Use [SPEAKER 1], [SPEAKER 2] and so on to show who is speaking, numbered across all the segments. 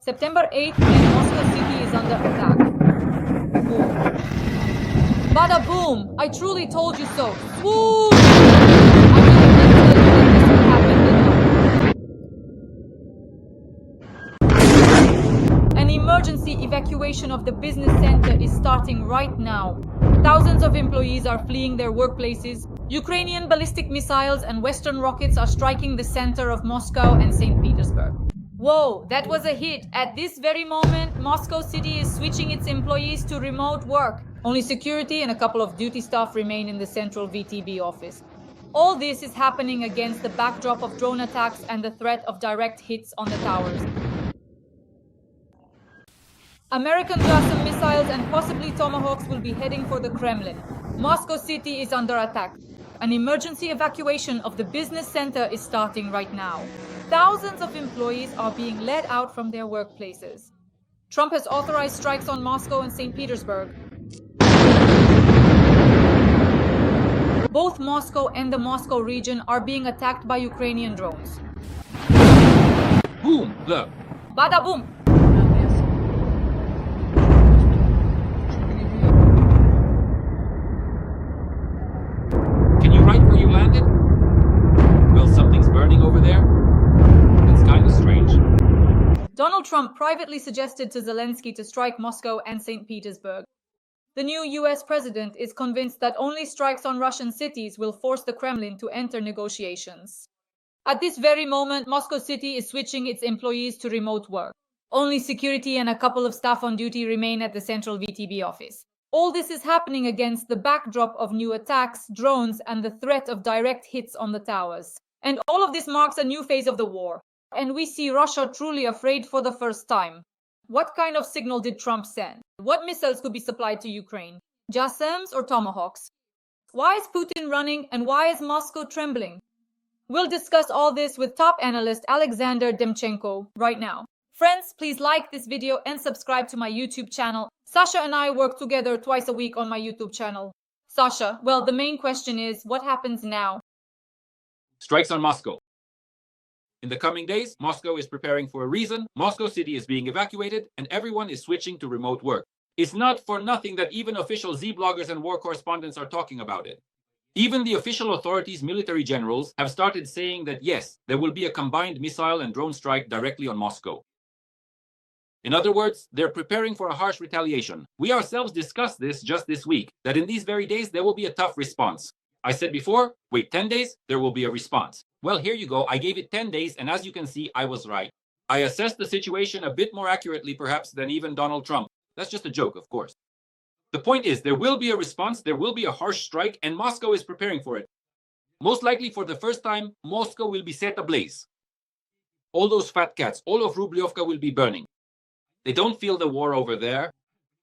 [SPEAKER 1] September 8th and Moscow city is under attack. Boom. Bada boom! I truly told you so. Swoon! I really did tell you that this would happen, didn't I? An emergency evacuation of the business center is starting right now. Thousands of employees are fleeing their workplaces. Ukrainian ballistic missiles and Western rockets are striking the center of Moscow and St. Petersburg. Whoa, that was a hit. At this very moment, Moscow City is switching its employees to remote work. Only security and a couple of duty staff remain in the central VTB office. All this is happening against the backdrop of drone attacks and the threat of direct hits on the towers. American JASSM missiles and possibly Tomahawks will be heading for the Kremlin. Moscow City is under attack. An emergency evacuation of the business center is starting right now. Thousands of employees are being led out from their workplaces. Trump has authorized strikes on Moscow and St. Petersburg. Both Moscow and the Moscow region are being attacked by Ukrainian drones.
[SPEAKER 2] Boom! Look.
[SPEAKER 1] Bada boom!
[SPEAKER 2] Can you write where you landed? Well, something's burning over there. It's kind of strange.
[SPEAKER 1] Donald Trump privately suggested to Zelensky to strike Moscow and St. Petersburg. The new US president is convinced that only strikes on Russian cities will force the Kremlin to enter negotiations. At this very moment, Moscow City is switching its employees to remote work. Only security and a couple of staff on duty remain at the central VTB office. All this is happening against the backdrop of new attacks, drones, and the threat of direct hits on the towers. And all of this marks a new phase of the war. And we see Russia truly afraid for the first time. What kind of signal did Trump send? What missiles could be supplied to Ukraine? JASSMs or Tomahawks? Why is Putin running and why is Moscow trembling? We'll discuss all this with top analyst Alexander Demchenko right now. Friends, please like this video and subscribe to my YouTube channel. Sasha and I work together twice a week on my YouTube channel. Sasha, well, the main question is, what happens now?
[SPEAKER 2] Strikes on Moscow. In the coming days, Moscow is preparing for a reason. Moscow City is being evacuated and everyone is switching to remote work. It's not for nothing that even official Z-bloggers and war correspondents are talking about it. Even the official authorities' military generals have started saying that yes, there will be a combined missile and drone strike directly on Moscow. In other words, they're preparing for a harsh retaliation. We ourselves discussed this just this week, that in these very days there will be a tough response. I said before, wait 10 days, there will be a response. Well, here you go. I gave it 10 days, and as you can see, I was right. I assessed the situation a bit more accurately, perhaps, than even Donald Trump. That's just a joke, of course. The point is, there will be a response, there will be a harsh strike, and Moscow is preparing for it. Most likely, for the first time, Moscow will be set ablaze. All those fat cats, all of Rubliovka will be burning. They don't feel the war over there.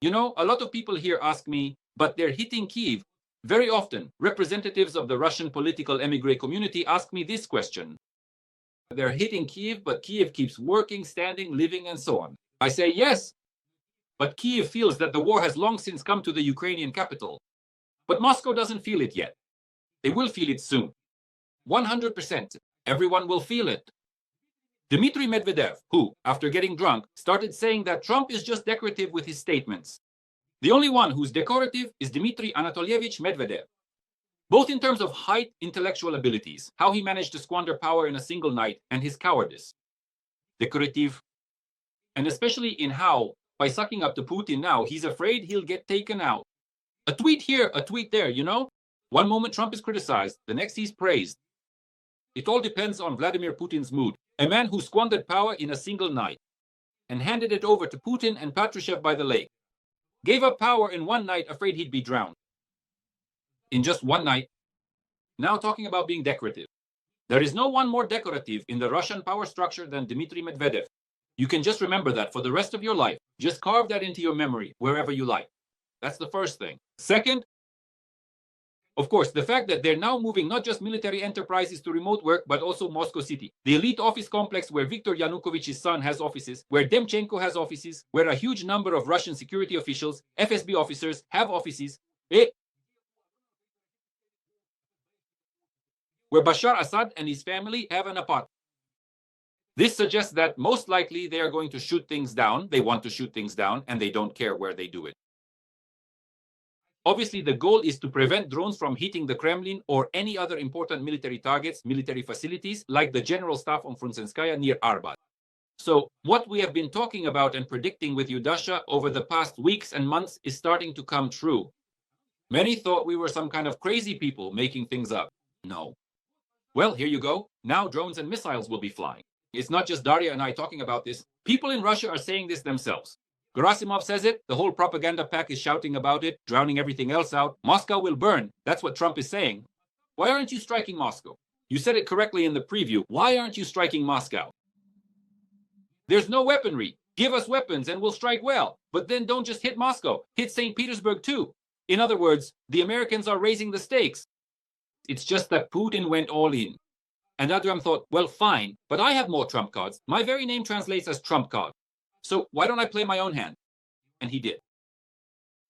[SPEAKER 2] You know, a lot of people here ask me, but they're hitting Kyiv. Very often, representatives of the Russian political emigre community ask me this question. They're hitting Kyiv, but Kyiv keeps working, standing, living, and so on. I say yes, but Kyiv feels that the war has long since come to the Ukrainian capital. But Moscow doesn't feel it yet. They will feel it soon. 100%. Everyone will feel it. Dmitry Medvedev, who, after getting drunk, started saying that Trump is just decorative with his statements. The only one who's decorative is Dmitry Anatolievich Medvedev. Both in terms of height, intellectual abilities, how he managed to squander power in a single night, and his cowardice. Decorative, and especially in how, by sucking up to Putin now, he's afraid he'll get taken out. A tweet here, a tweet there, you know? One moment Trump is criticized, the next he's praised. It all depends on Vladimir Putin's mood. A man who squandered power in a single night and handed it over to Putin and Patrushev by the lake. Gave up power in one night, afraid he'd be drowned. In just one night. Now talking about being decorative. There is no one more decorative in the Russian power structure than Dmitry Medvedev. You can just remember that for the rest of your life. Just carve that into your memory wherever you like. That's the first thing. Second, of course, the fact that they're now moving not just military enterprises to remote work, but also Moscow City. The elite office complex where Viktor Yanukovych's son has offices, where Demchenko has offices, where a huge number of Russian security officials, FSB officers have offices, where Bashar Assad and his family have an apartment. This suggests that most likely they are going to shoot things down, they want to shoot things down, and they don't care where they do it. Obviously, the goal is to prevent drones from hitting the Kremlin or any other important military targets, military facilities, like the General Staff on Frunzenskaya near Arbat. So what we have been talking about and predicting with you, Dasha, over the past weeks and months is starting to come true. Many thought we were some kind of crazy people making things up. No. Well, here you go. Now drones and missiles will be flying. It's not just Daria and I talking about this. People in Russia are saying this themselves. Gerasimov says it. The whole propaganda pack is shouting about it, drowning everything else out. Moscow will burn. That's what Trump is saying. Why aren't you striking Moscow? You said it correctly in the preview. Why aren't you striking Moscow? There's no weaponry. Give us weapons and we'll strike well. But then don't just hit Moscow. Hit St. Petersburg too. In other words, the Americans are raising the stakes. It's just that Putin went all in. And Adram thought, well, fine, but I have more trump cards. My very name translates as trump card. So why don't I play my own hand? And he did.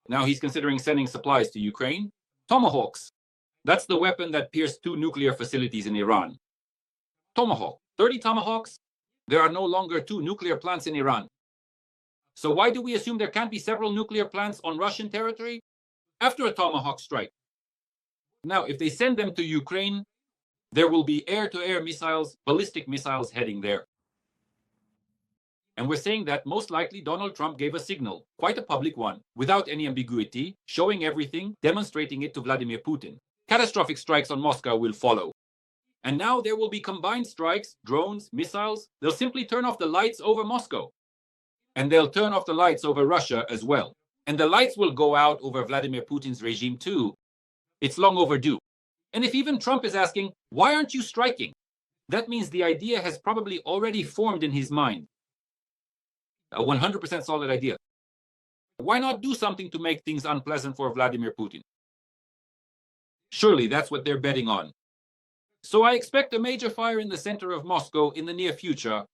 [SPEAKER 2] Now he's considering sending supplies to Ukraine. Tomahawks. That's the weapon that pierced 2 nuclear facilities in Iran. Tomahawk. 30 Tomahawks? There are no longer 2 nuclear plants in Iran. So why do we assume there can't be several nuclear plants on Russian territory? After a Tomahawk strike. Now, if they send them to Ukraine, there will be air-to-air missiles, ballistic missiles heading there. And we're saying that most likely Donald Trump gave a signal, quite a public one, without any ambiguity, showing everything, demonstrating it to Vladimir Putin. Catastrophic strikes on Moscow will follow. And now there will be combined strikes, drones, missiles. They'll simply turn off the lights over Moscow. And they'll turn off the lights over Russia as well. And the lights will go out over Vladimir Putin's regime too. It's long overdue. And if even Trump is asking, why aren't you striking? That means the idea has probably already formed in his mind. A 100% solid idea. Why not do something to make things unpleasant for Vladimir Putin? Surely that's what they're betting on. So I expect a major fire in the center of Moscow in the near future.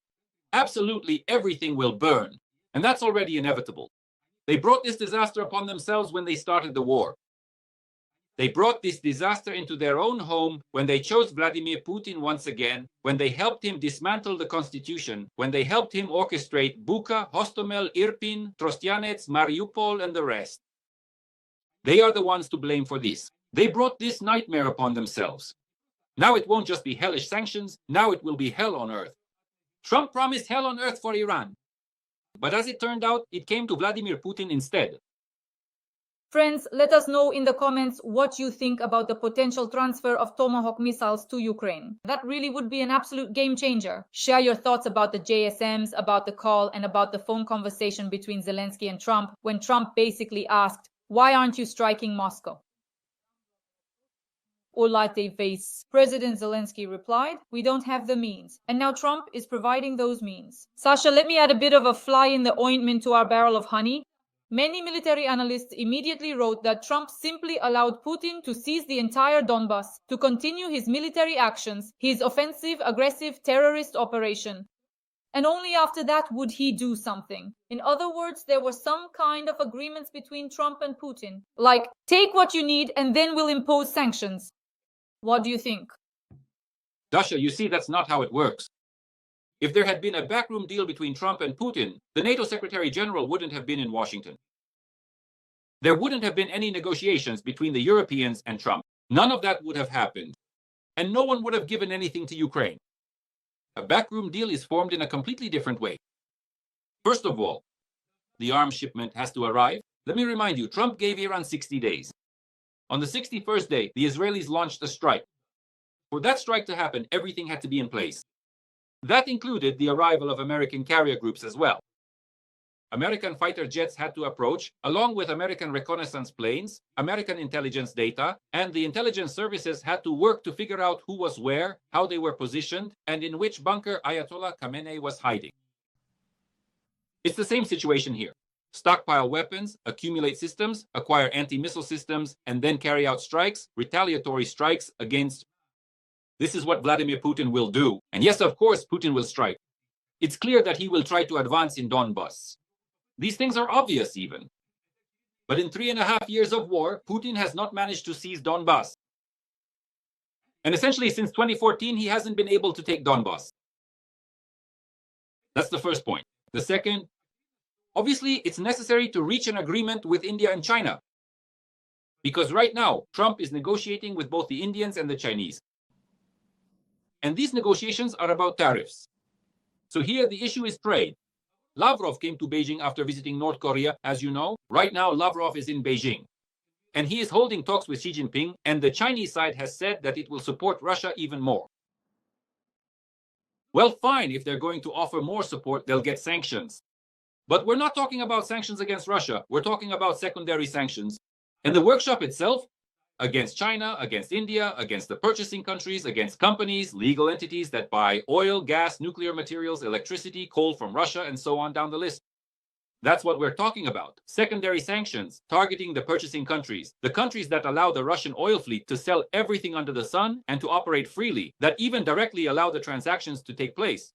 [SPEAKER 2] Absolutely everything will burn. And that's already inevitable. They brought this disaster upon themselves when they started the war. They brought this disaster into their own home when they chose Vladimir Putin once again, when they helped him dismantle the constitution, when they helped him orchestrate Bucha, Hostomel, Irpin, Trostianets, Mariupol, and the rest. They are the ones to blame for this. They brought this nightmare upon themselves. Now it won't just be hellish sanctions, now it will be hell on earth. Trump promised hell on earth for Iran. But as it turned out, it came to Vladimir Putin instead.
[SPEAKER 1] Friends, let us know in the comments what you think about the potential transfer of Tomahawk missiles to Ukraine. That really would be an absolute game changer. Share your thoughts about the JASSMs, about the call, and about the phone conversation between Zelensky and Trump when Trump basically asked, why aren't you striking Moscow? Face. President Zelensky replied, we don't have the means. And now Trump is providing those means. Sasha, let me add a bit of a fly in the ointment to our barrel of honey. Many military analysts immediately wrote that Trump simply allowed Putin to seize the entire Donbas, to continue his military actions, his offensive, aggressive, terrorist operation. And only after that would he do something. In other words, there were some kind of agreements between Trump and Putin. Like, take what you need and then we'll impose sanctions. What do you think?
[SPEAKER 2] Dasha, you see, that's not how it works. If there had been a backroom deal between Trump and Putin, the NATO Secretary General wouldn't have been in Washington. There wouldn't have been any negotiations between the Europeans and Trump. None of that would have happened. And no one would have given anything to Ukraine. A backroom deal is formed in a completely different way. First of all, the arms shipment has to arrive. Let me remind you, Trump gave Iran 60 days. On the 61st day, the Israelis launched a strike. For that strike to happen, everything had to be in place. That included the arrival of American carrier groups as well. American fighter jets had to approach, along with American reconnaissance planes, American intelligence data, and the intelligence services had to work to figure out who was where, how they were positioned, and in which bunker Ayatollah Khamenei was hiding. It's the same situation here. Stockpile weapons, accumulate systems, acquire anti-missile systems, and then carry out strikes, retaliatory strikes against. This is what Vladimir Putin will do. And yes, of course, Putin will strike. It's clear that he will try to advance in Donbas. These things are obvious even. But in 3.5 years of war, Putin has not managed to seize Donbas. And essentially, since 2014, he hasn't been able to take Donbas. That's the first point. The second, obviously, it's necessary to reach an agreement with India and China. Because right now, Trump is negotiating with both the Indians and the Chinese. And these negotiations are about tariffs. So here the issue is trade. Lavrov came to Beijing after visiting North Korea, as you know. Right now, Lavrov is in Beijing. And he is holding talks with Xi Jinping, and the Chinese side has said that it will support Russia even more. Well, fine, if they're going to offer more support, they'll get sanctions. But we're not talking about sanctions against Russia. We're talking about secondary sanctions. And the workshop itself, against China, against India, against the purchasing countries, against companies, legal entities that buy oil, gas, nuclear materials, electricity, coal from Russia, and so on down the list. That's what we're talking about. Secondary sanctions targeting the purchasing countries, the countries that allow the Russian oil fleet to sell everything under the sun and to operate freely, that even directly allow the transactions to take place.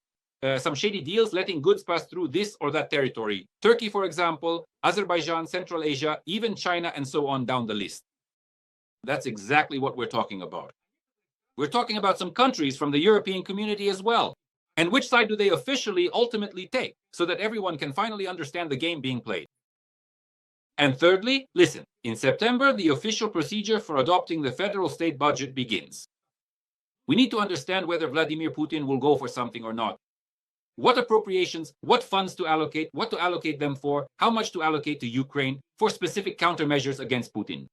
[SPEAKER 2] Some shady deals letting goods pass through this or that territory. Turkey, for example, Azerbaijan, Central Asia, even China, and so on down the list. That's exactly what we're talking about. We're talking about some countries from the European community as well. And which side do they officially ultimately take so that everyone can finally understand the game being played? And thirdly, listen, in September, the official procedure for adopting the federal state budget begins. We need to understand whether Vladimir Putin will go for something or not. What appropriations, what funds to allocate, what to allocate them for, how much to allocate to Ukraine for specific countermeasures against Putin.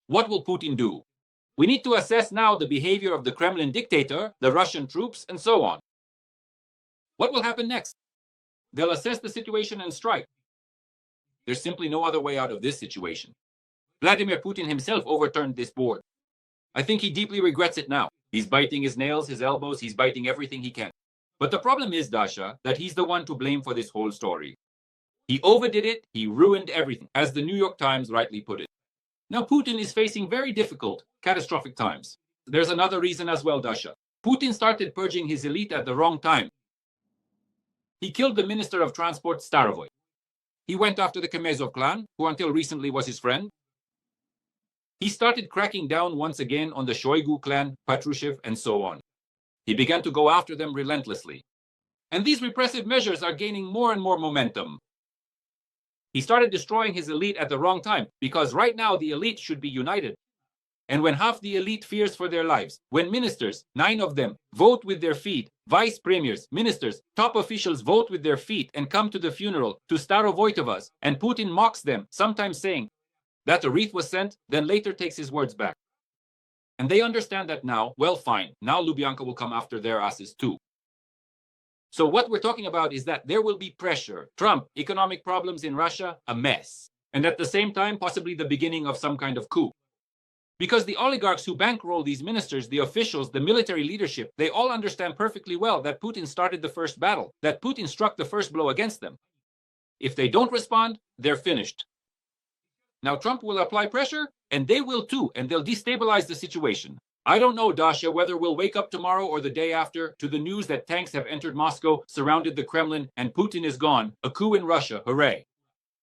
[SPEAKER 2] What will Putin do? We need to assess now the behavior of the Kremlin dictator, the Russian troops, and so on. What will happen next? They'll assess the situation and strike. There's simply no other way out of this situation. Vladimir Putin himself overturned this board. I think he deeply regrets it now. He's biting his nails, his elbows, he's biting everything he can. But the problem is, Dasha, that he's the one to blame for this whole story. He overdid it, he ruined everything, as the New York Times rightly put it. Now Putin is facing very difficult, catastrophic times. There's another reason as well, Dasha. Putin started purging his elite at the wrong time. He killed the Minister of Transport, Starovoy. He went after the Kemezov clan, who until recently was his friend. He started cracking down once again on the Shoigu clan, Patrushev, and so on. He began to go after them relentlessly. And these repressive measures are gaining more and more momentum. He started destroying his elite at the wrong time, because right now the elite should be united. And when half the elite fears for their lives, when ministers, 9 of them, vote with their feet, vice premiers, ministers, top officials vote with their feet and come to the funeral, to Starovoitovas, and Putin mocks them, sometimes saying that a wreath was sent, then later takes his words back. And they understand that now, well, fine, now Lubyanka will come after their asses too. So what we're talking about is that there will be pressure. Trump, economic problems in Russia, a mess. And at the same time, possibly the beginning of some kind of coup. Because the oligarchs who bankroll these ministers, the officials, the military leadership, they all understand perfectly well that Putin started the first battle, that Putin struck the first blow against them. If they don't respond, they're finished. Now Trump will apply pressure, and they will too, and they'll destabilize the situation. I don't know, Dasha, whether we'll wake up tomorrow or the day after to the news that tanks have entered Moscow, surrounded the Kremlin, and Putin is gone. A coup in Russia, hooray.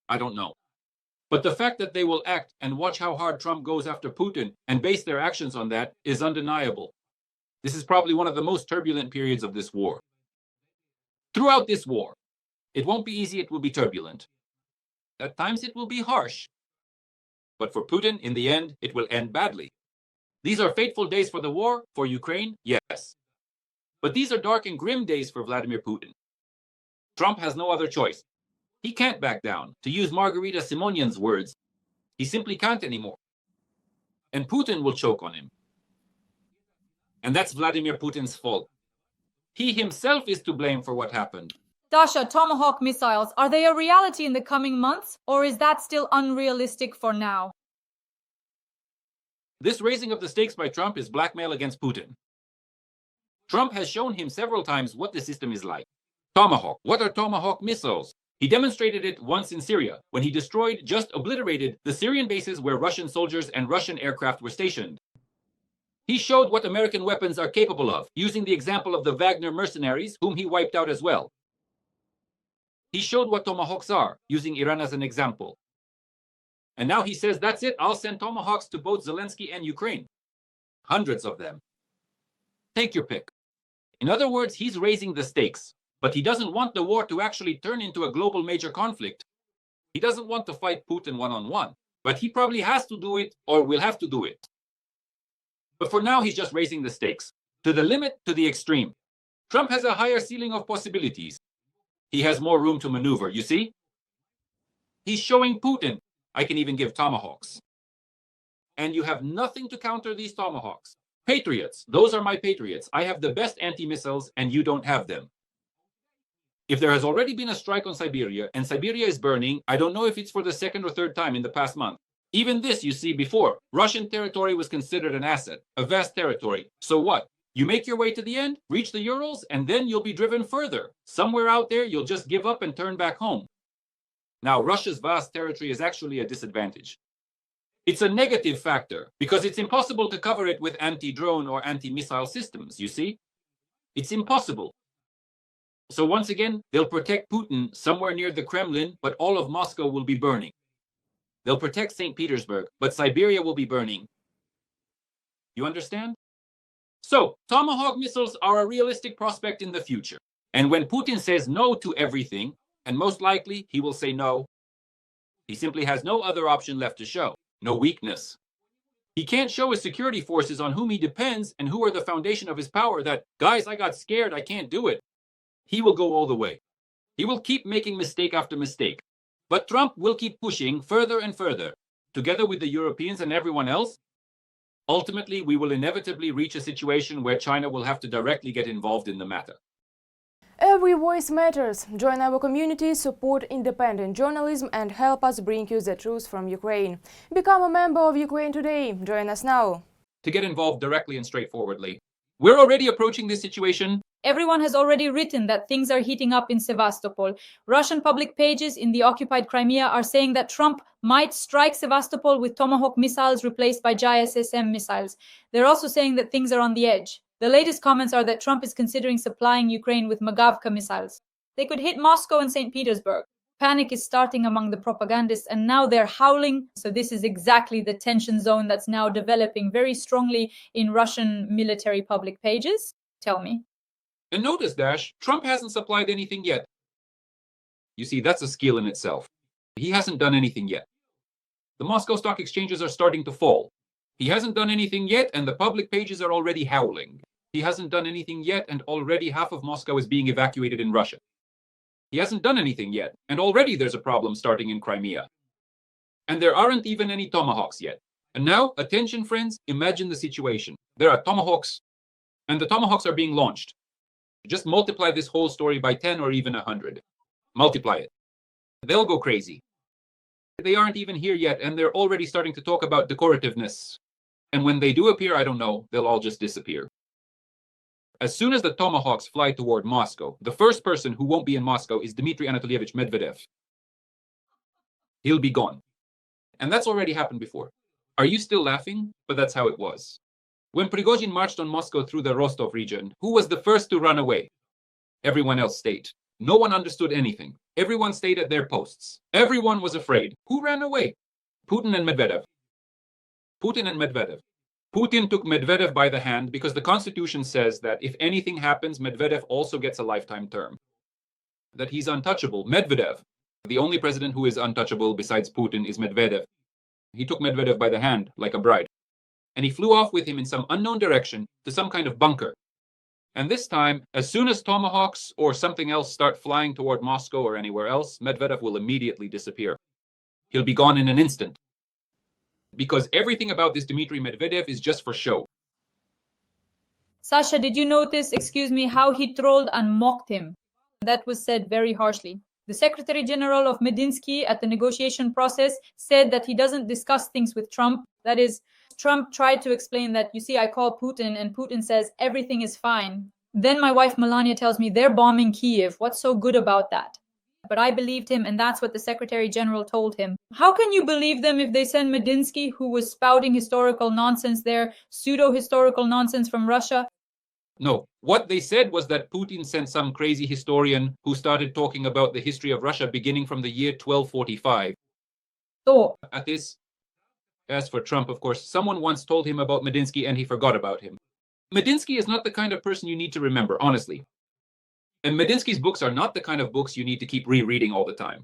[SPEAKER 2] I don't know. But the fact that they will act and watch how hard Trump goes after Putin and base their actions on that is undeniable. This is probably one of the most turbulent periods of this war. Throughout this war, it won't be easy, it will be turbulent. At times it will be harsh. But for Putin, in the end, it will end badly. These are fateful days for the war, for Ukraine, yes. But these are dark and grim days for Vladimir Putin. Trump has no other choice. He can't back down. To use Margarita Simonyan's words, he simply can't anymore. And Putin will choke on him. And that's Vladimir Putin's fault. He himself is to blame for what happened.
[SPEAKER 1] Dasha, Tomahawk missiles, are they a reality in the coming months, or is that still unrealistic for now?
[SPEAKER 2] This raising of the stakes by Trump is blackmail against Putin. Trump has shown him several times what the system is like. Tomahawk. What are Tomahawk missiles? He demonstrated it once in Syria, when he destroyed, just obliterated, the Syrian bases where Russian soldiers and Russian aircraft were stationed. He showed what American weapons are capable of, using the example of the Wagner mercenaries, whom he wiped out as well. He showed what Tomahawks are, using Iran as an example. And now he says, that's it, I'll send Tomahawks to both Zelensky and Ukraine. Hundreds of them. Take your pick. In other words, he's raising the stakes. But he doesn't want the war to actually turn into a global major conflict. He doesn't want to fight Putin one-on-one, but he probably has to do it or will have to do it. But for now, he's just raising the stakes to the limit, to the extreme. Trump has a higher ceiling of possibilities. He has more room to maneuver, you see? He's showing Putin, I can even give tomahawks. And you have nothing to counter these tomahawks. Patriots, those are my patriots. I have the best anti-missiles and you don't have them. If there has already been a strike on Siberia and Siberia is burning, I don't know if it's for the second or third time in the past month. Even this, you see, before, Russian territory was considered an asset, a vast territory. So what? You make your way to the end, reach the Urals, and then you'll be driven further. Somewhere out there, you'll just give up and turn back home. Now, Russia's vast territory is actually a disadvantage. It's a negative factor because it's impossible to cover it with anti-drone or anti-missile systems, you see? It's impossible. So once again, they'll protect Putin somewhere near the Kremlin, but all of Moscow will be burning. They'll protect St. Petersburg, but Siberia will be burning. You understand? So, Tomahawk missiles are a realistic prospect in the future. And when Putin says no to everything, and most likely he will say no, he simply has no other option left to show, no weakness. He can't show his security forces on whom he depends and who are the foundation of his power that, guys, I got scared, I can't do it. He will go all the way. He will keep making mistake after mistake. But Trump will keep pushing further and further. Together with the Europeans and everyone else, ultimately we will inevitably reach a situation where China will have to directly get involved in the matter.
[SPEAKER 3] Every voice matters. Join our community, support independent journalism and help us bring you the truth from Ukraine. Become a member of Ukraine Today. Join us now.
[SPEAKER 2] To get involved directly and straightforwardly. We're already approaching this situation.
[SPEAKER 1] Everyone has already written that things are heating up in Sevastopol. Russian public pages in the occupied Crimea are saying that Trump might strike Sevastopol with Tomahawk missiles replaced by JASSM missiles. They're also saying that things are on the edge. The latest comments are that Trump is considering supplying Ukraine with Magavka missiles. They could hit Moscow and St. Petersburg. Panic is starting among the propagandists and now they're howling. So this is exactly the tension zone that's now developing very strongly in Russian military public pages. Tell me.
[SPEAKER 2] And notice, Dash, Trump hasn't supplied anything yet. You see, that's a skill in itself. He hasn't done anything yet. The Moscow stock exchanges are starting to fall. He hasn't done anything yet, and the public pages are already howling. He hasn't done anything yet, and already half of Moscow is being evacuated in Russia. He hasn't done anything yet, and already there's a problem starting in Crimea. And there aren't even any tomahawks yet. And now, attention friends, imagine the situation. There are tomahawks, and the tomahawks are being launched. Just multiply this whole story by 10 or even 100. Multiply it. They'll go crazy. They aren't even here yet, and they're already starting to talk about decorativeness. And when they do appear, I don't know, they'll all just disappear. As soon as the tomahawks fly toward Moscow, the first person who won't be in Moscow is Dmitry Anatolievich Medvedev. He'll be gone. And that's already happened before. Are you still laughing? But that's how it was. When Prigozhin marched on Moscow through the Rostov region, who was the first to run away? Everyone else stayed. No one understood anything. Everyone stayed at their posts. Everyone was afraid. Who ran away? Putin and Medvedev. Putin and Medvedev. Putin took Medvedev by the hand because the constitution says that if anything happens, Medvedev also gets a lifetime term. That he's untouchable. Medvedev, the only president who is untouchable besides Putin, is Medvedev. He took Medvedev by the hand like a bride. And he flew off with him in some unknown direction to some kind of bunker. And this time, as soon as tomahawks or something else start flying toward Moscow or anywhere else, Medvedev will immediately disappear. He'll be gone in an instant. Because everything about this Dmitry Medvedev is just for show.
[SPEAKER 1] Sasha, did you notice, how he trolled and mocked him? That was said very harshly. The Secretary General of Medinsky at the negotiation process said that he doesn't discuss things with Trump. That is, Trump tried to explain that, you see, I call Putin and Putin says everything is fine. Then my wife Melania tells me they're bombing Kiev. What's so good about that? But I believed him, and that's what the Secretary General told him. How can you believe them if they send Medinsky, who was spouting historical nonsense there, pseudo-historical nonsense from Russia?
[SPEAKER 2] No, what they said was that Putin sent some crazy historian who started talking about the history of Russia beginning from the year 1245.
[SPEAKER 1] So,
[SPEAKER 2] At this, as for Trump, of course, someone once told him about Medinsky and he forgot about him. Medinsky is not the kind of person you need to remember, honestly. And Medinsky's books are not the kind of books you need to keep rereading all the time.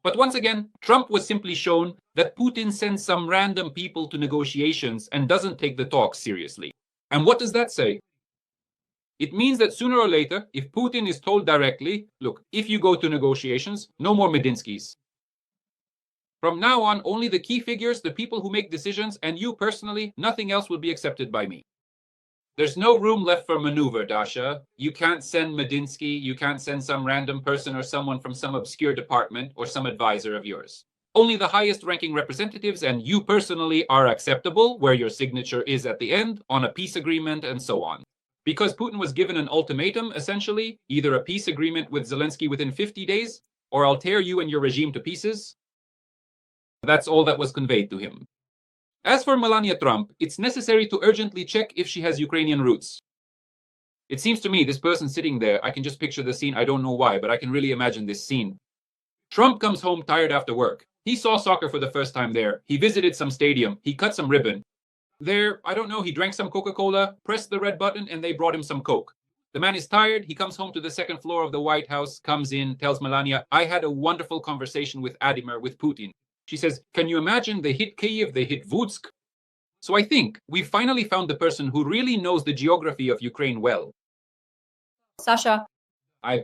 [SPEAKER 2] But once again, Trump was simply shown that Putin sends some random people to negotiations and doesn't take the talks seriously. And what does that say? It means that sooner or later, if Putin is told directly, look, if you go to negotiations, no more Medinskys. From now on, only the key figures, the people who make decisions, and you personally, nothing else will be accepted by me. There's no room left for maneuver, Dasha. You can't send Medinsky, you can't send some random person or someone from some obscure department or some advisor of yours. Only the highest ranking representatives and you personally are acceptable, where your signature is at the end, on a peace agreement and so on. Because Putin was given an ultimatum, essentially, either a peace agreement with Zelensky within 50 days, or I'll tear you and your regime to pieces. That's all that was conveyed to him. As for Melania Trump, it's necessary to urgently check if she has Ukrainian roots. It seems to me this person sitting there, I can just picture the scene, I don't know why, but I can really imagine this scene. Trump comes home tired after work. He saw soccer for the first time there. He visited some stadium. He cut some ribbon. There, I don't know, he drank some Coca-Cola, pressed the red button, and they brought him some Coke. The man is tired. He comes home to the second floor of the White House, comes in, tells Melania, I had a wonderful conversation with Vladimir, with Putin. She says, can you imagine they hit Kyiv, they hit Vutsk? So I think we finally found the person who really knows the geography of Ukraine well.
[SPEAKER 1] Sasha,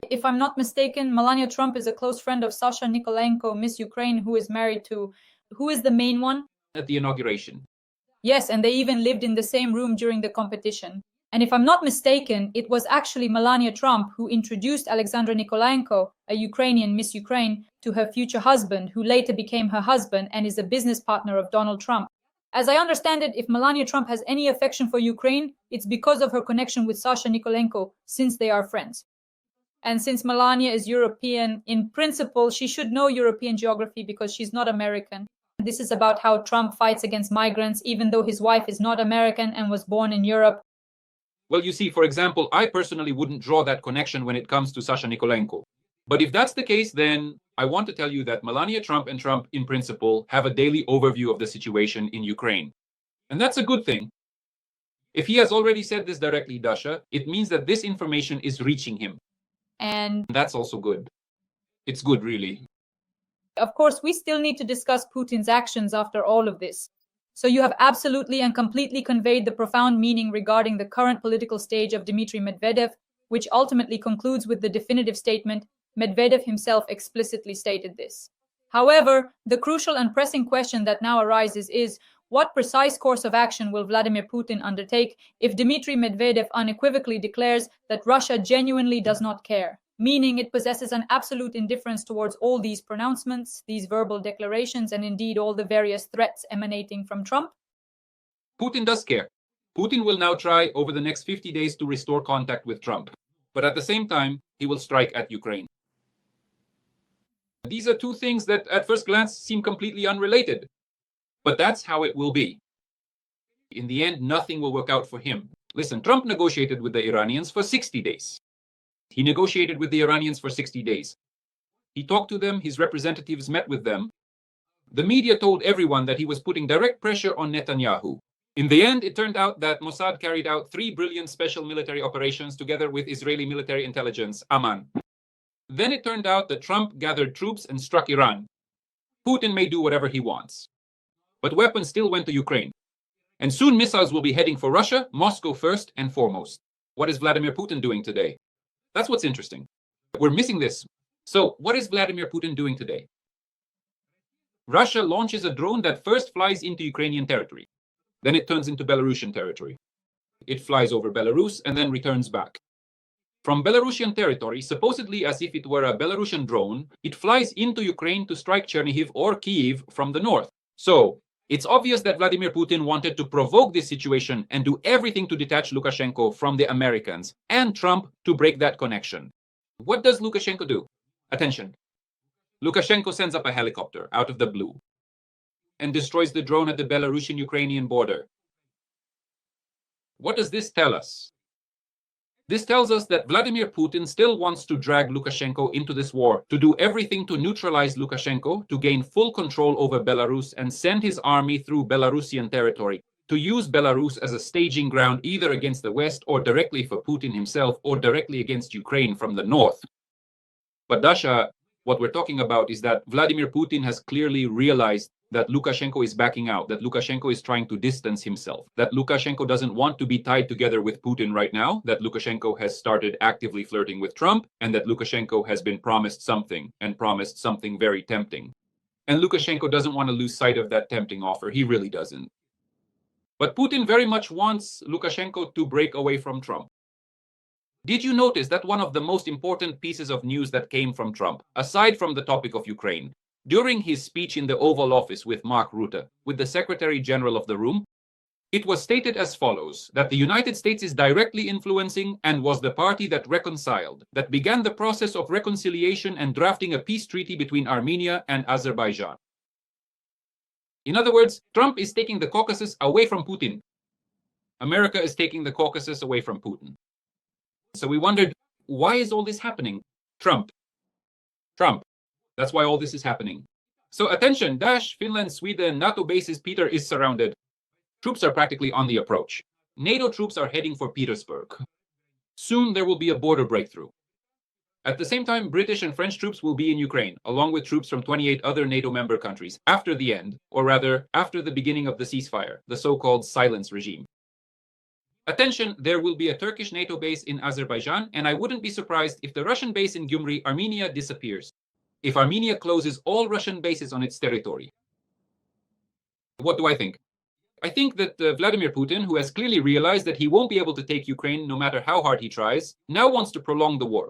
[SPEAKER 1] if I'm not mistaken, Melania Trump is a close friend of Sasha Nikolenko, Miss Ukraine, who is married to... Who is the main one?
[SPEAKER 2] At the inauguration.
[SPEAKER 1] Yes, and they even lived in the same room during the competition. And if I'm not mistaken, it was actually Melania Trump who introduced Alexandra Nikolenko, a Ukrainian Miss Ukraine, to her future husband, who later became her husband and is a business partner of Donald Trump. As I understand it, if Melania Trump has any affection for Ukraine, it's because of her connection with Sasha Nikolenko, since they are friends. And since Melania is European, in principle, she should know European geography because she's not American. This is about how Trump fights against migrants, even though his wife is not American and was born in Europe.
[SPEAKER 2] Well, you see, for example, I personally wouldn't draw that connection when it comes to Sasha Nikolenko. But if that's the case, then I want to tell you that Melania Trump and Trump, in principle, have a daily overview of the situation in Ukraine. And that's a good thing. If he has already said this directly, Dasha, it means that this information is reaching him.
[SPEAKER 1] And
[SPEAKER 2] that's also good. It's good, really.
[SPEAKER 1] Of course, we still need to discuss Putin's actions after all of this. So you have absolutely and completely conveyed the profound meaning regarding the current political stage of Dmitry Medvedev, which ultimately concludes with the definitive statement, Medvedev himself explicitly stated this. However, the crucial and pressing question that now arises is, what precise course of action will Vladimir Putin undertake if Dmitry Medvedev unequivocally declares that Russia genuinely does not care, meaning it possesses an absolute indifference towards all these pronouncements, these verbal declarations, and indeed all the various threats emanating from Trump?
[SPEAKER 2] Putin does care. Putin will now try over the next 50 days to restore contact with Trump. But at the same time, he will strike at Ukraine. These are two things that at first glance seem completely unrelated. But that's how it will be. In the end, nothing will work out for him. Listen, Trump negotiated with the Iranians for 60 days. He negotiated with the Iranians for 60 days. He talked to them, his representatives met with them. The media told everyone that he was putting direct pressure on Netanyahu. In the end, it turned out that Mossad carried out 3 brilliant special military operations together with Israeli military intelligence, Aman. Then it turned out that Trump gathered troops and struck Iran. Putin may do whatever he wants. But weapons still went to Ukraine. And soon missiles will be heading for Russia, Moscow first and foremost. What is Vladimir Putin doing today? That's what's interesting. We're missing this. So what is Vladimir Putin doing today? Russia launches a drone that first flies into Ukrainian territory. Then it turns into Belarusian territory. It flies over Belarus and then returns back. From Belarusian territory, supposedly as if it were a Belarusian drone, it flies into Ukraine to strike Chernihiv or Kyiv from the north. So it's obvious that Vladimir Putin wanted to provoke this situation and do everything to detach Lukashenko from the Americans and Trump to break that connection. What does Lukashenko do? Attention. Lukashenko sends up a helicopter out of the blue and destroys the drone at the Belarusian-Ukrainian border. What does this tell us? This tells us that Vladimir Putin still wants to drag Lukashenko into this war, to do everything to neutralize Lukashenko, to gain full control over Belarus and send his army through Belarusian territory. to use Belarus as a staging ground either against the West or directly for Putin himself or directly against Ukraine from the north. But Dasha, what we're talking about is that Vladimir Putin has clearly realized that Lukashenko is backing out, that Lukashenko is trying to distance himself, that Lukashenko doesn't want to be tied together with Putin right now, that Lukashenko has started actively flirting with Trump, and that Lukashenko has been promised something, and promised something very tempting. And Lukashenko doesn't want to lose sight of that tempting offer. He really doesn't. But Putin very much wants Lukashenko to break away from Trump. Did you notice that one of the most important pieces of news that came from Trump, aside from the topic of Ukraine, during his speech in the Oval Office with Mark Rutte, with the Secretary General of the room, it was stated as follows, that the United States is directly influencing and was the party that reconciled, that began the process of reconciliation and drafting a peace treaty between Armenia and Azerbaijan. In other words, Trump is taking the Caucasus away from Putin. America is taking the Caucasus away from Putin. So we wondered, why is all this happening? Trump. That's why all this is happening. So attention, Dash, Finland, Sweden, NATO bases, Peter is surrounded. Troops are practically on the approach. NATO troops are heading for Petersburg. Soon there will be a border breakthrough. At the same time, British and French troops will be in Ukraine, along with troops from 28 other NATO member countries, after the end, or rather, after the beginning of the ceasefire, the so-called silence regime. Attention, there will be a Turkish NATO base in Azerbaijan, and I wouldn't be surprised if the Russian base in Gyumri, Armenia, disappears. If Armenia closes all Russian bases on its territory. What do I think? I think that Vladimir Putin, who has clearly realized that he won't be able to take Ukraine no matter how hard he tries, now wants to prolong the war.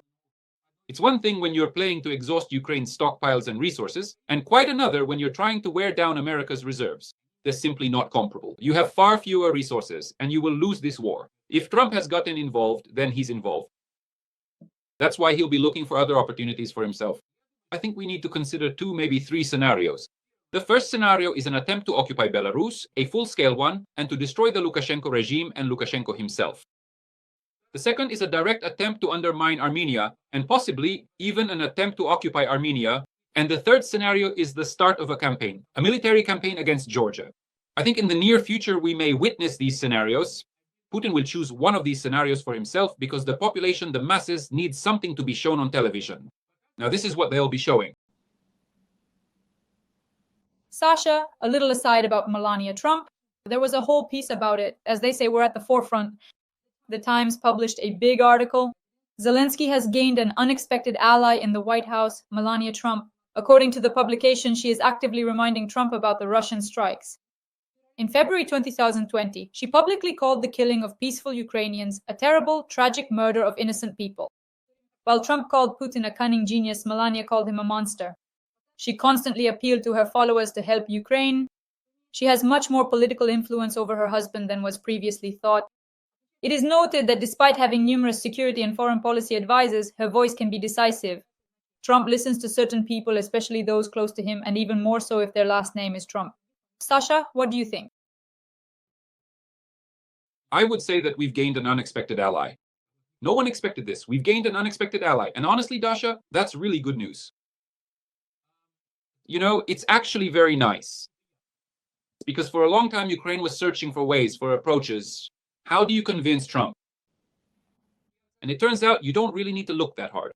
[SPEAKER 2] It's one thing when you're playing to exhaust Ukraine's stockpiles and resources, and quite another when you're trying to wear down America's reserves. They're simply not comparable. You have far fewer resources, and you will lose this war. If Trump has gotten involved, then he's involved. That's why he'll be looking for other opportunities for himself. I think we need to consider 2, maybe 3 scenarios. The first scenario is an attempt to occupy Belarus, a full-scale one, and to destroy the Lukashenko regime and Lukashenko himself. The second is a direct attempt to undermine Armenia, and possibly even an attempt to occupy Armenia. And the third scenario is the start of a campaign, a military campaign against Georgia. I think in the near future we may witness these scenarios. Putin will choose one of these scenarios for himself because the population, the masses, need something to be shown on television. Now this is what they'll be showing.
[SPEAKER 1] Sasha, a little aside about Melania Trump. There was a whole piece about it. As they say, we're at the forefront. The Times published a big article. Zelensky has gained an unexpected ally in the White House, Melania Trump. According to the publication, she is actively reminding Trump about the Russian strikes. In February 2020, she publicly called the killing of peaceful Ukrainians a terrible, tragic murder of innocent people. While Trump called Putin a cunning genius, Melania called him a monster. She constantly appealed to her followers to help Ukraine. She has much more political influence over her husband than was previously thought. It is noted that despite having numerous security and foreign policy advisors, her voice can be decisive. Trump listens to certain people, especially those close to him, and even more so if their last name is Trump. Sasha, what do you think?
[SPEAKER 2] I would say that we've gained an unexpected ally. No one expected this. We've gained an unexpected ally. And honestly, Dasha, that's really good news. You know, it's actually very nice. Because for a long time, Ukraine was searching for ways, for approaches. How do you convince Trump? And it turns out you don't really need to look that hard.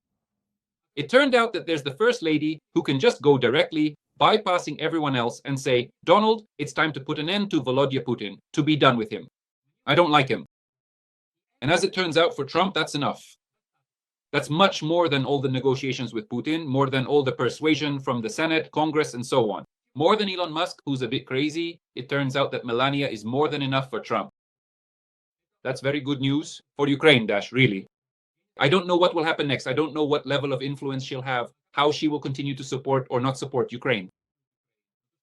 [SPEAKER 2] It turned out that there's the First Lady who can just go directly, bypassing everyone else, and say, Donald, it's time to put an end to Volodya Putin, to be done with him. I don't like him. And as it turns out for Trump, that's enough. That's much more than all the negotiations with Putin, more than all the persuasion from the Senate, Congress, and so on. More than Elon Musk, who's a bit crazy, it turns out that Melania is more than enough for Trump. That's very good news for Ukraine, Dash, really. I don't know what will happen next. I don't know what level of influence she'll have, how she will continue to support or not support Ukraine.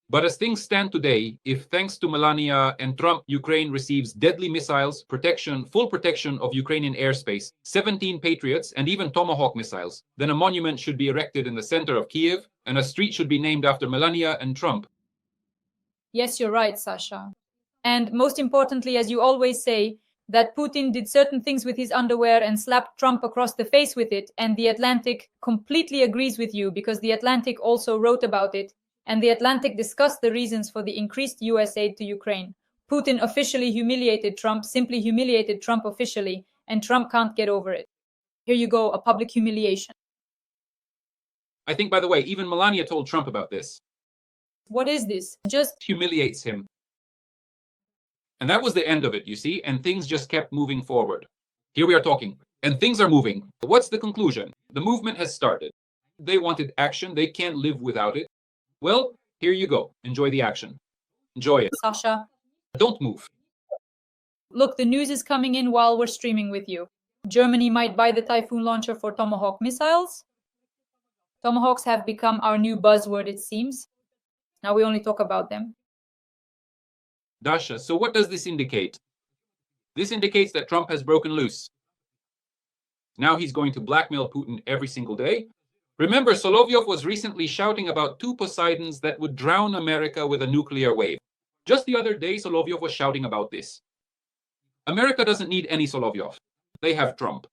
[SPEAKER 2] But as things stand today, if thanks to Melania and Trump, Ukraine receives deadly missiles, protection, full protection of Ukrainian airspace, 17 Patriots, and even Tomahawk missiles, then a monument should be erected in the center of Kiev, and a street should be named after Melania and Trump.
[SPEAKER 1] Yes, you're right, Sasha. And most importantly, as you always say, that Putin did certain things with his underwear and slapped Trump across the face with it, and The Atlantic completely agrees with you because The Atlantic also wrote about it, and The Atlantic discussed the reasons for the increased US aid to Ukraine. Putin officially humiliated Trump, simply humiliated Trump officially, and Trump can't get over it. Here you go, a public humiliation.
[SPEAKER 2] I think, by the way, even Melania told Trump about this.
[SPEAKER 1] What is this? Just
[SPEAKER 2] humiliates him. And that was the end of it, you see, and things just kept moving forward. Here we are talking, and things are moving. What's the conclusion? The movement has started. They wanted action. They can't live without it. Well, here you go. Enjoy the action. Enjoy it.
[SPEAKER 1] Sasha.
[SPEAKER 2] Don't move.
[SPEAKER 1] Look, the news is coming in while we're streaming with you. Germany might buy the Typhoon launcher for Tomahawk missiles. Tomahawks have become our new buzzword, it seems. Now we only talk about them.
[SPEAKER 2] Dasha, so what does this indicate? This indicates that Trump has broken loose. Now he's going to blackmail Putin every single day. Remember, Solovyov was recently shouting about 2 Poseidons that would drown America with a nuclear wave. Just the other day, Solovyov was shouting about this. America doesn't need any Solovyov. They have Trump.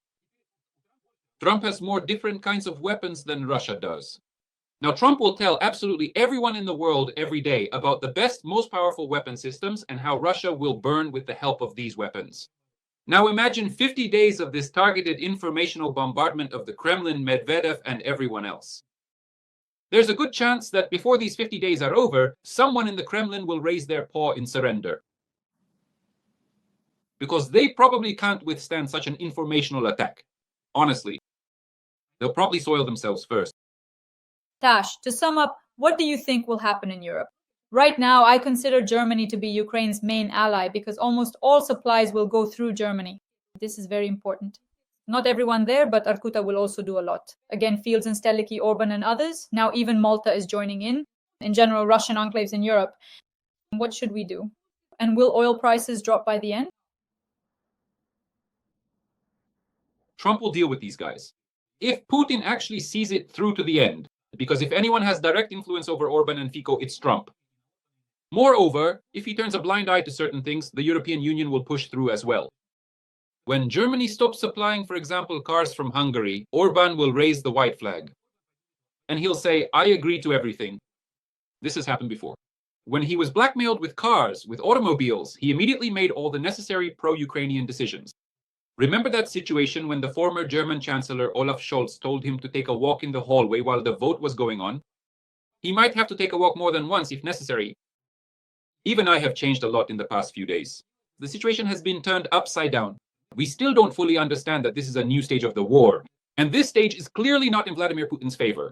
[SPEAKER 2] Trump has more different kinds of weapons than Russia does. Now, Trump will tell absolutely everyone in the world every day about the best, most powerful weapon systems and how Russia will burn with the help of these weapons. Now imagine 50 days of this targeted informational bombardment of the Kremlin, Medvedev, and everyone else. There's a good chance that before these 50 days are over, someone in the Kremlin will raise their paw in surrender. Because they probably can't withstand such an informational attack. Honestly. They'll probably soil themselves first.
[SPEAKER 1] Dash, to sum up, what do you think will happen in Europe? Right now, I consider Germany to be Ukraine's main ally because almost all supplies will go through Germany. This is very important. Not everyone there, but Arkuta will also do a lot. Again, Fields and Steliki, Orban and others. Now even Malta is joining in. In general, Russian enclaves in Europe. What should we do? And will oil prices drop by the end?
[SPEAKER 2] Trump will deal with these guys. If Putin actually sees it through to the end, because if anyone has direct influence over Orban and Fico, it's Trump. Moreover, if he turns a blind eye to certain things, the European Union will push through as well. When Germany stops supplying, for example, cars from Hungary, Orban will raise the white flag. And he'll say, I agree to everything. This has happened before. When he was blackmailed with cars, with automobiles, he immediately made all the necessary pro-Ukrainian decisions. Remember that situation when the former German Chancellor Olaf Scholz told him to take a walk in the hallway while the vote was going on? He might have to take a walk more than once if necessary. Even I have changed a lot in the past few days. The situation has been turned upside down. We still don't fully understand that this is a new stage of the war. And this stage is clearly not in Vladimir Putin's favor.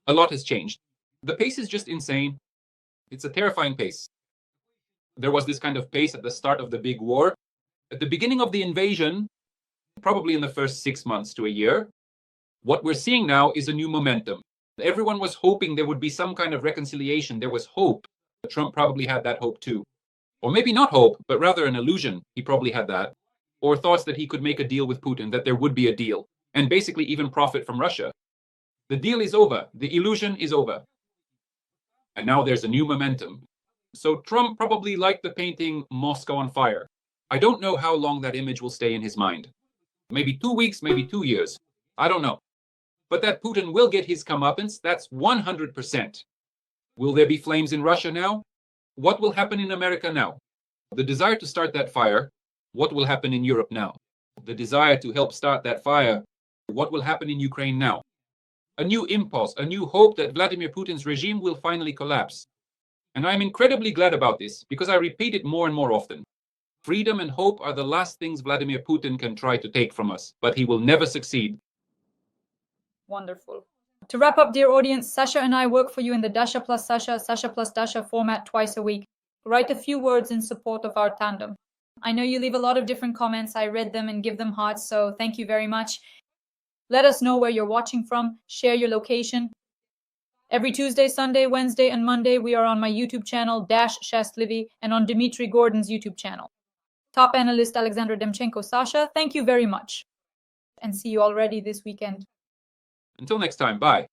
[SPEAKER 2] A lot has changed. The pace is just insane. It's a terrifying pace. There was this kind of pace at the start of the big war. At the beginning of the invasion, probably in the first 6 months to a year, what we're seeing now is a new momentum. Everyone was hoping there would be some kind of reconciliation. There was hope. Trump probably had that hope too. Or maybe not hope, but rather an illusion. He probably had that. Or thoughts that he could make a deal with Putin, that there would be a deal, and basically even profit from Russia. The deal is over. The illusion is over. And now there's a new momentum. So Trump probably liked the painting Moscow on Fire. I don't know how long that image will stay in his mind. Maybe 2 weeks, maybe 2 years. I don't know. But that Putin will get his comeuppance, that's 100%. Will there be flames in Russia now? What will happen in America now? The desire to start that fire, what will happen in Europe now? The desire to help start that fire, what will happen in Ukraine now? A new impulse, a new hope that Vladimir Putin's regime will finally collapse. And I'm incredibly glad about this, because I repeat it more and more often. Freedom and hope are the last things Vladimir Putin can try to take from us, but he will never succeed.
[SPEAKER 1] Wonderful. To wrap up, dear audience, Sasha and I work for you in the Dasha plus Sasha, Sasha plus Dasha format twice a week. Write a few words in support of our tandem. I know you leave a lot of different comments. I read them and give them hearts, so thank you very much. Let us know where you're watching from. Share your location. Every Tuesday, Sunday, Wednesday, and Monday, we are on my YouTube channel, Shastlivy, and on Dmitry Gordon's YouTube channel. Top analyst Alexander Demchenko. Sasha, thank you very much. And see you already this weekend.
[SPEAKER 2] Until next time, bye.